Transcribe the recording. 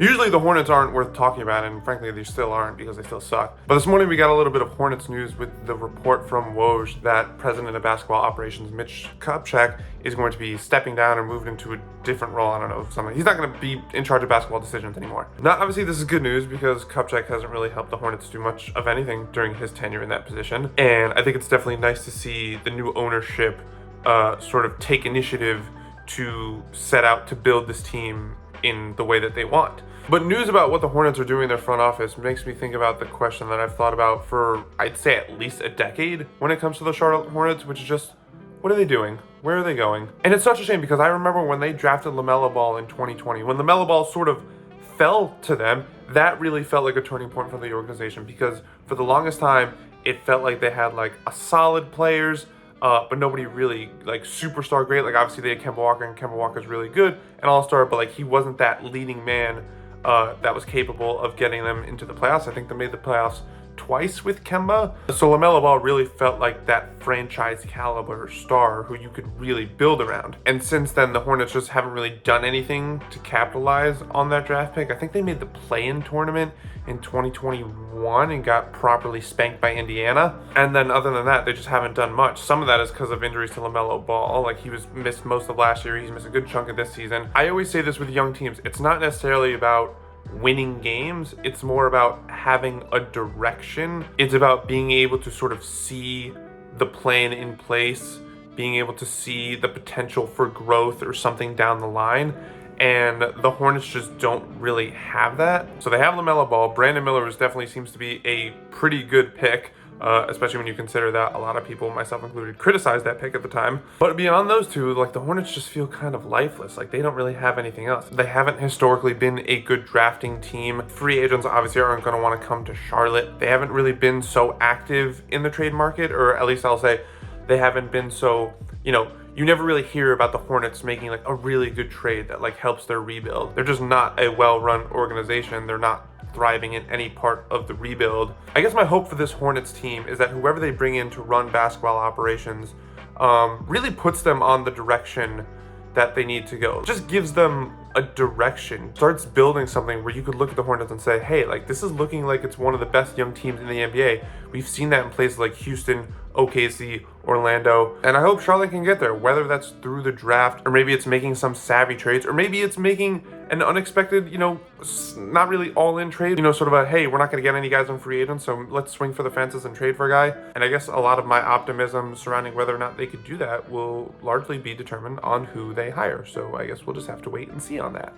Usually the Hornets aren't worth talking about, and frankly they still aren't because they still suck. But this morning we got a little bit of Hornets news with the report from Woj that President of Basketball Operations Mitch Kupchak is going to be stepping down or moved into a different role. I don't know, something. He's not going to be in charge of basketball decisions anymore. Now, obviously this is good news because Kupchak hasn't really helped the Hornets do much of anything during his tenure in that position. And I think it's definitely nice to see the new ownership sort of take initiative to set out to build this team in the way that they want. But news about what the Hornets are doing in their front office makes me think about the question that I've thought about for, I'd say, at least a decade when it comes to the Charlotte Hornets, which is just, what are they doing? Where are they going? And it's such a shame because I remember when they drafted LaMelo Ball in 2020, when LaMelo Ball sort of fell to them, that really felt like a turning point for the organization because for the longest time, it felt like they had like a solid players, but nobody really like superstar great. Like obviously they had Kemba Walker, and Kemba Walker's really good and all-star, but like he wasn't that leading man that was capable of getting them into the playoffs. I think they made the playoffs twice with Kemba. So LaMelo Ball really felt like that franchise caliber star who you could really build around. And since then, the Hornets just haven't really done anything to capitalize on that draft pick. I think they made the play-in tournament in 2021 and got properly spanked by Indiana. And then other than that, they just haven't done much. Some of that is because of injuries to LaMelo Ball. Like he was missed most of last year. He's missed a good chunk of this season. I always say this with young teams. It's not necessarily about winning games, it's more about having a direction. It's about being able to sort of see the plan in place, being able to see the potential for growth or something down the line. And the Hornets just don't really have that. So they have LaMelo Ball. Brandon Miller definitely seems to be a pretty good pick. Especially when you consider that a lot of people, myself included, criticized that pick at the time. But beyond those two, like the Hornets just feel kind of lifeless. Like they don't really have anything else. They haven't historically been a good drafting team. Free agents obviously aren't going to want to come to Charlotte. They haven't really been so active in the trade market, or at least I'll say they haven't been so, you never really hear about the Hornets making like a really good trade that like helps their rebuild. They're just not a well-run organization. They're not thriving in any part of the rebuild. I guess my hope for this Hornets team is that whoever they bring in to run basketball operations really puts them on the direction that they need to go. Just gives them a direction, starts building something where you could look at the Hornets and say, hey, like this is looking like it's one of the best young teams in the NBA. We've seen that in places like Houston, OKC, Orlando, and I hope Charlotte can get there, whether that's through the draft, or maybe it's making some savvy trades, or maybe it's making an unexpected, not really all-in trade, sort of a, hey, we're not going to get any guys on free agents, so let's swing for the fences and trade for a guy. And I guess a lot of my optimism surrounding whether or not they could do that will largely be determined on who they hire. So I guess we'll just have to wait and see on that.